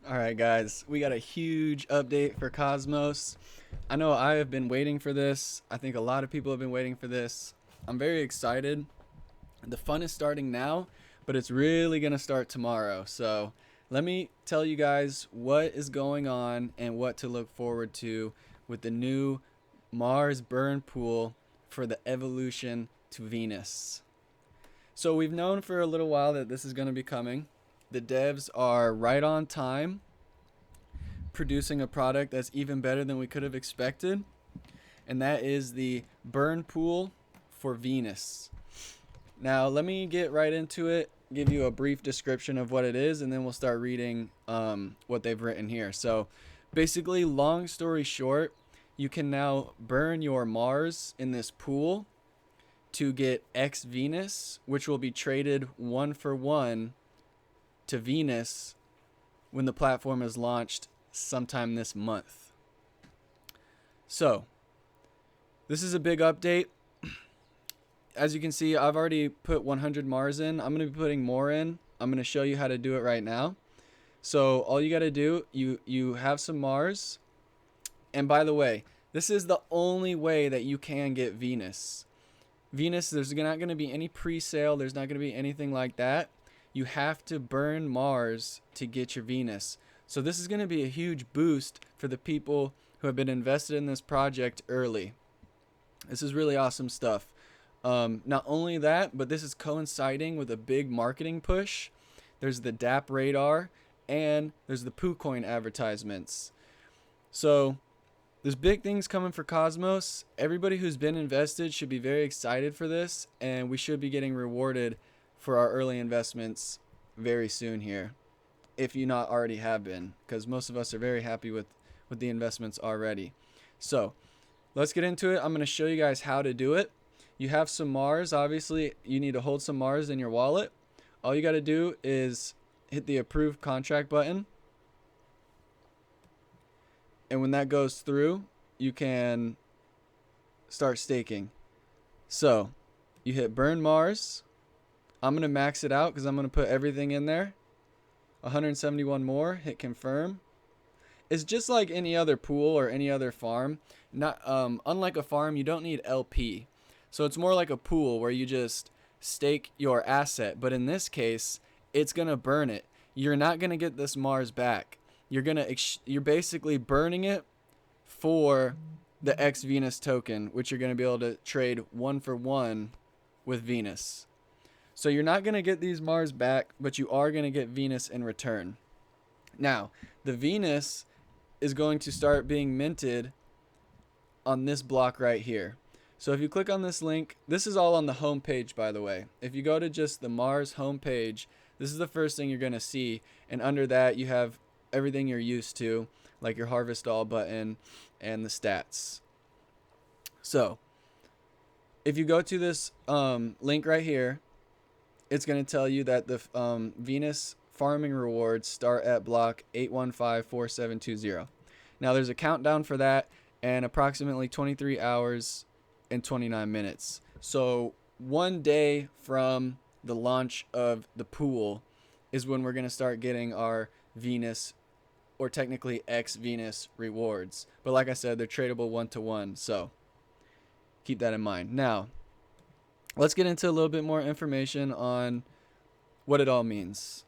All right, guys, we got a huge update for Cosmos. I know I have been waiting for this. I think a lot of people have been waiting for this. I'm very excited. The fun is starting now, but it's really going to start tomorrow. So let me tell you guys what is going on and what to look forward to with the new Mars burn pool for the evolution to Venus. So we've known for a little while that this is going to be coming. The devs are right on time, producing a product that's even better than we could have expected, and that is the burn pool for Venus. Now, let me get right into it, give you a brief description of what it is, and then we'll start reading what they've written here. So, basically, long story short, you can now burn your Mars in this pool to get xVenus, which will be traded 1-for-1 to Venus when the platform is launched sometime this month. So, this is a big update. As you can see, I've already put 100 Mars in. I'm going to be putting more in. I'm going to show you how to do it right now. So, all you got to do, you have some Mars. And by the way, this is the only way that you can get Venus. Venus, there's not going to be any pre-sale. There's not going to be anything like that. You have to burn Mars to get your Venus. So this is going to be a huge boost for the people who have been invested in this project early. This is really awesome stuff. Not only that, but this is coinciding with a big marketing push. There's the DAP radar and there's the PooCoin advertisements. So there's big things coming for Cosmos. Everybody who's been invested should be very excited for this, and we should be getting rewarded for our early investments very soon here, if you not already have been, because most of us are very happy with the investments already. So let's get into it. I'm going to show you guys how to do it. You have some Mars. Obviously, you need to hold some Mars in your wallet. All you got to do is hit the approve contract button. And when that goes through, you can start staking. So you hit burn Mars. I'm going to max it out because I'm going to put everything in there. 171 more. Hit confirm. It's just like any other pool or any other farm. Not unlike a farm, you don't need LP. So it's more like a pool where you just stake your asset. But in this case, it's going to burn it. You're not going to get this Mars back. You're basically burning it for the xVenus token, which you're going to be able to trade 1-for-1 with Venus. So you're not going to get these Mars back, but you are going to get Venus in return. Now, the Venus is going to start being minted on this block right here. So if you click on this link, this is all on the home page, by the way. If you go to just the Mars home page, this is the first thing you're going to see. And under that, you have everything you're used to, like your harvest all button and the stats. So if you go to this link right here, it's going to tell you that the Venus farming rewards start at block 8154720. Now there's a countdown for that and approximately 23 hours and 29 minutes. So 1 day from the launch of the pool is when we're going to start getting our Venus, or technically xVenus rewards. But like I said, they're tradable 1-to-1, so keep that in mind. Now, let's get into a little bit more information on what it all means.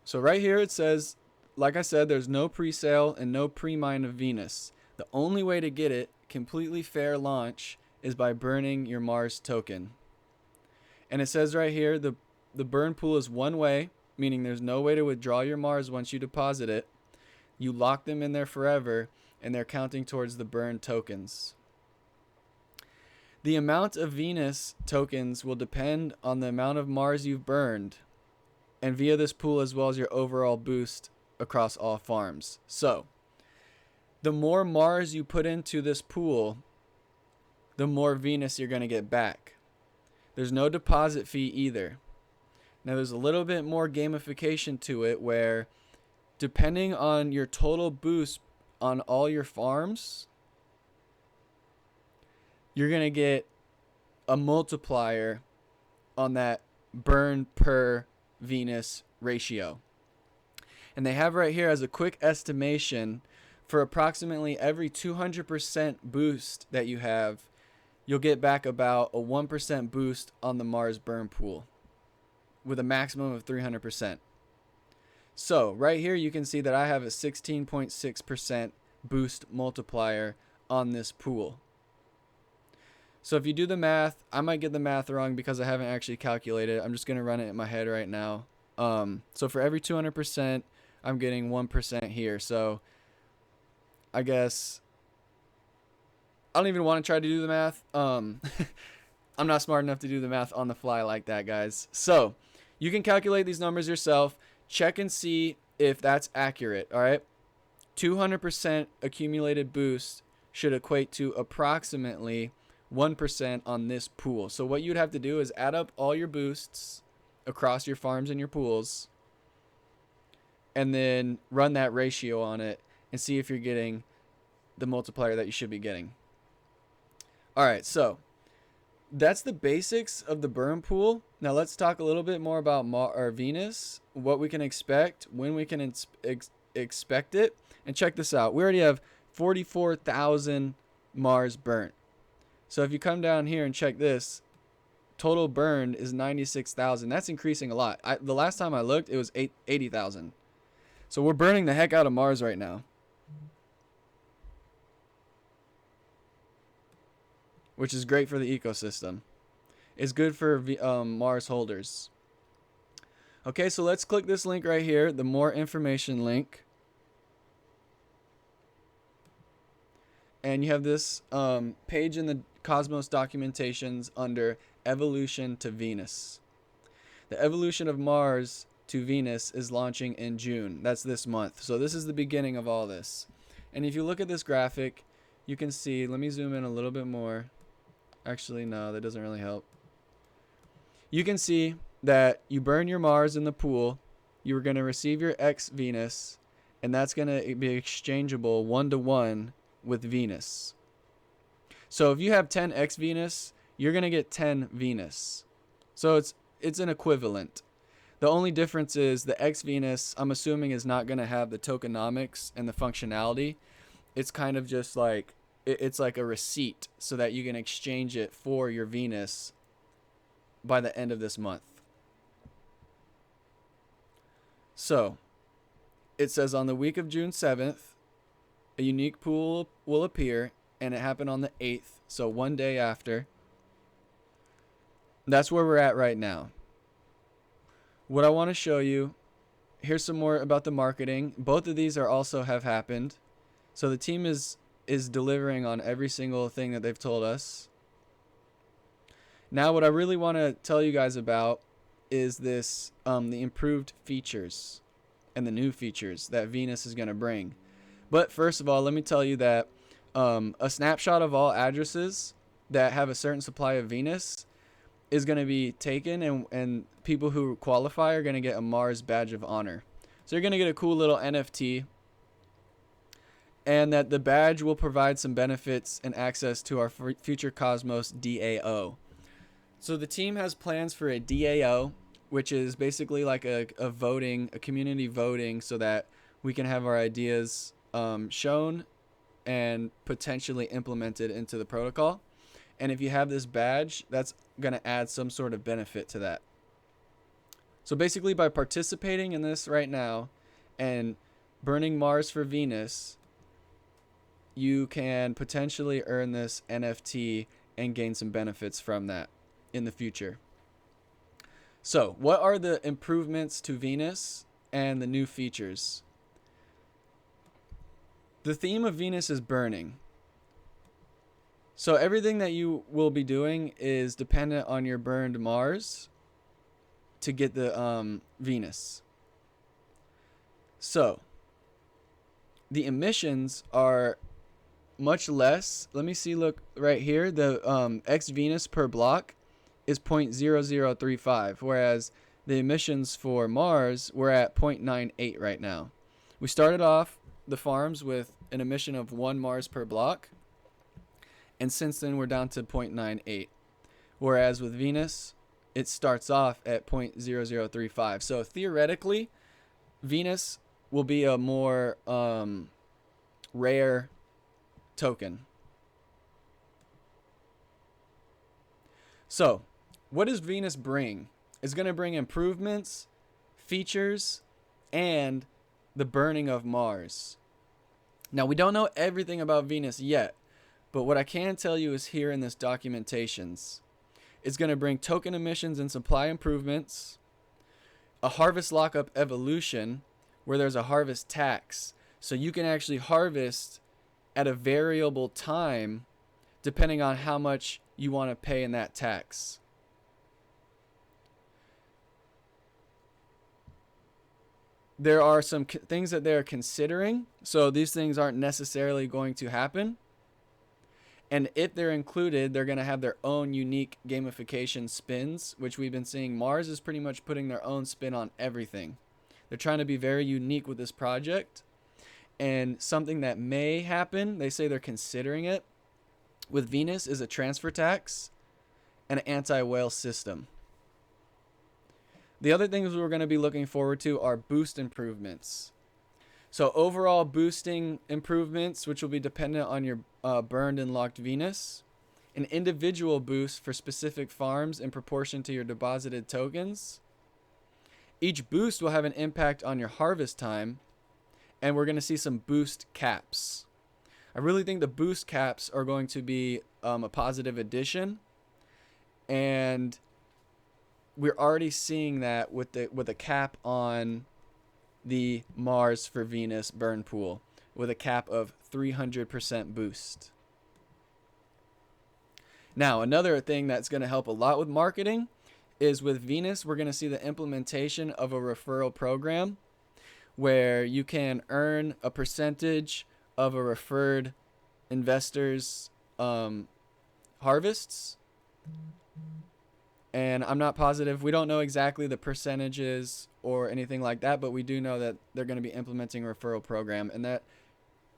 So right here it says, like I said, there's no pre-sale and no pre-mine of Venus. The only way to get it, completely fair launch, is by burning your Mars token. And it says right here, the burn pool is one way, meaning there's no way to withdraw your Mars once you deposit it. You lock them in there forever, and they're counting towards the burn tokens. The amount of Venus tokens will depend on the amount of Mars you've burned, and via this pool as well as your overall boost across all farms. So, the more Mars you put into this pool, the more Venus you're going to get back. There's no deposit fee either. Now there's a little bit more gamification to it where depending on your total boost on all your farms, you're going to get a multiplier on that burn per Venus ratio. And they have right here as a quick estimation, for approximately every 200% boost that you have, you'll get back about a 1% boost on the Mars burn pool with a maximum of 300%. So right here you can see that I have a 16.6% boost multiplier on this pool. So if you do the math, I might get the math wrong because I haven't actually calculated it. I'm just going to run it in my head right now. So for every 200%, I'm getting 1% here. So I guess I don't even want to try to do the math. I'm not smart enough to do the math on the fly like that, guys. So you can calculate these numbers yourself. Check and see if that's accurate. All right. 200% accumulated boost should equate to approximately 1% on this pool. So what you'd have to do is add up all your boosts across your farms and your pools, and then run that ratio on it and see if you're getting the multiplier that you should be getting. All right, so that's the basics of the burn pool. Now let's talk a little bit more about Venus, what we can expect, when we can expect it. And check this out. We already have 44,000 Mars burnt. So if you come down here and check this, total burned is 96,000. That's increasing a lot. The last time I looked, it was 80,000. So we're burning the heck out of Mars right now, which is great for the ecosystem. It's good for Mars holders. Okay, so let's click this link right here, the more information link. And you have this page in the Cosmos documentations under Evolution to Venus. The evolution of Mars to Venus is launching in June. That's this month. So this is the beginning of all this. And if you look at this graphic, you can see, let me zoom in a little bit more. Actually, no, that doesn't really help. You can see that you burn your Mars in the pool. You're going to receive your xVenus, and that's going to be exchangeable 1-to-1 with Venus. So if you have 10 xVenus, you're going to get 10 Venus. So it's an equivalent. The only difference is the xVenus, I'm assuming, is not going to have the tokenomics and the functionality. It's kind of just like, it's like a receipt so that you can exchange it for your Venus by the end of this month. So it says on the week of June 7th, a unique pool will appear, and it happened on the 8th, so one day after. That's where we're at right now. What I want to show you, here's some more about the marketing. Both of these also have happened. So the team is delivering on every single thing that they've told us. Now what I really want to tell you guys about is this, the improved features and the new features that Venus is going to bring. But first of all, let me tell you that a snapshot of all addresses that have a certain supply of Venus is going to be taken, and people who qualify are going to get a Mars badge of honor. So you're going to get a cool little NFT, and that the badge will provide some benefits and access to our future Cosmos DAO. So the team has plans for a DAO, which is basically like a community voting, so that we can have our ideas shown and potentially implemented into the protocol. And if you have this badge, that's going to add some sort of benefit to that. So basically, by participating in this right now and burning Mars for Venus, you can potentially earn this NFT and gain some benefits from that in the future. So what are the improvements to Venus and the new features? The theme of Venus is burning. So everything that you will be doing is dependent on your burned Mars to get the Venus. So the emissions are much less. Let me see, look right here. The xVenus per block is 0.0035, whereas the emissions for Mars, we're at 0.98 right now. We started off the farms with an emission of 1 Mars per block, and since then we're down to 0.98. Whereas with Venus, it starts off at 0.0035. So theoretically, Venus will be a more rare token. So what does Venus bring? It's going to bring improvements, features, and the burning of Mars. Now, we don't know everything about Venus yet, but what I can tell you is here in this documentations. It's going to bring token emissions and supply improvements, a harvest lockup evolution where there's a harvest tax. So you can actually harvest at a variable time depending on how much you want to pay in that tax. There are some things that they're considering. So these things aren't necessarily going to happen. And if they're included, they're going to have their own unique gamification spins, which we've been seeing. Mars is pretty much putting their own spin on everything. They're trying to be very unique with this project. And something that may happen, they say they're considering it, with Venus is a transfer tax and an anti-whale system. The other things we're going to be looking forward to are boost improvements. So overall boosting improvements, which will be dependent on your burned and locked Venus. An individual boost for specific farms in proportion to your deposited tokens. Each boost will have an impact on your harvest time. And we're going to see some boost caps. I really think the boost caps are going to be a positive addition. And we're already seeing that with a cap on the Mars for Venus burn pool with a cap of 300% boost. Now, another thing that's going to help a lot with marketing is with Venus, we're going to see the implementation of a referral program where you can earn a percentage of a referred investor's harvests. And I'm not positive. We don't know exactly the percentages or anything like that, but we do know that they're going to be implementing a referral program, and that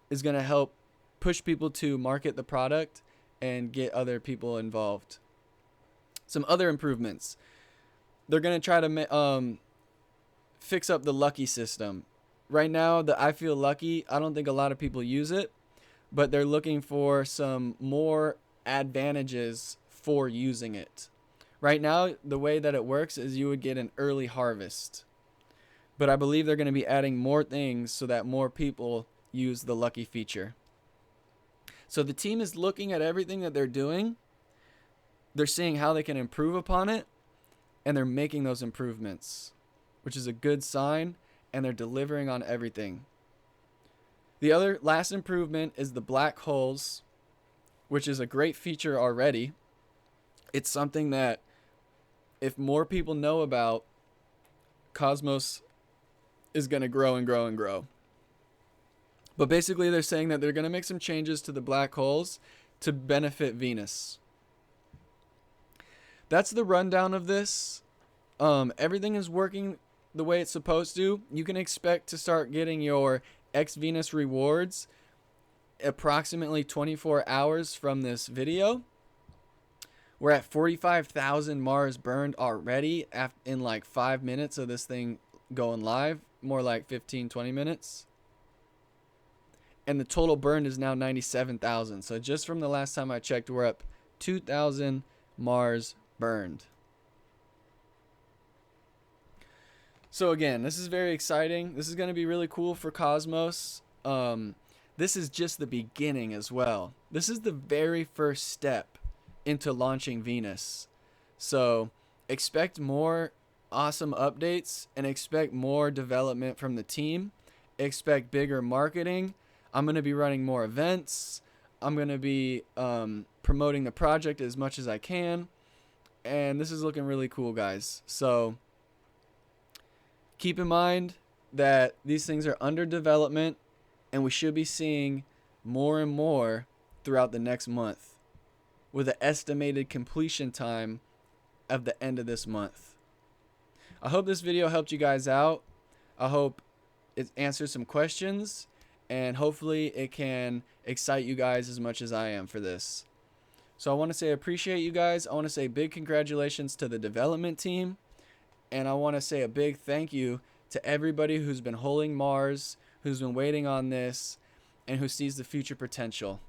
is going to help push people to market the product and get other people involved. Some other improvements. They're going to try to fix up the lucky system. Right now, the I Feel Lucky, I don't think a lot of people use it, but they're looking for some more advantages for using it. Right now, the way that it works is you would get an early harvest. But I believe they're going to be adding more things so that more people use the lucky feature. So the team is looking at everything that they're doing. They're seeing how they can improve upon it. And they're making those improvements, which is a good sign. And they're delivering on everything. The other last improvement is the black holes, which is a great feature already. It's something that if more people know about, Cosmos is going to grow and grow and grow. But basically they're saying that they're going to make some changes to the black holes to benefit Venus. That's the rundown of this. Everything is working the way it's supposed to. You can expect to start getting your xVenus rewards approximately 24 hours from this video. We're at 45,000 Mars burned already in like 5 minutes of this thing going live. More like 15, 20 minutes. And the total burned is now 97,000. So just from the last time I checked, we're up 2,000 Mars burned. So again, this is very exciting. This is going to be really cool for Cosmos. This is just the beginning as well. This is the very first step into launching Venus. So expect more awesome updates and expect more development from the team. Expect bigger marketing. I'm going to be running more events. I'm going to be promoting the project as much as I can. And this is looking really cool, guys. So keep in mind that these things are under development and we should be seeing more and more throughout the next month, with an estimated completion time of the end of this month. I hope this video helped you guys out. I hope it answers some questions, and hopefully it can excite you guys as much as I am for this. So I want to say appreciate you guys. I want to say big congratulations to the development team. And I want to say a big thank you to everybody who's been holding Mars, who's been waiting on this, and who sees the future potential.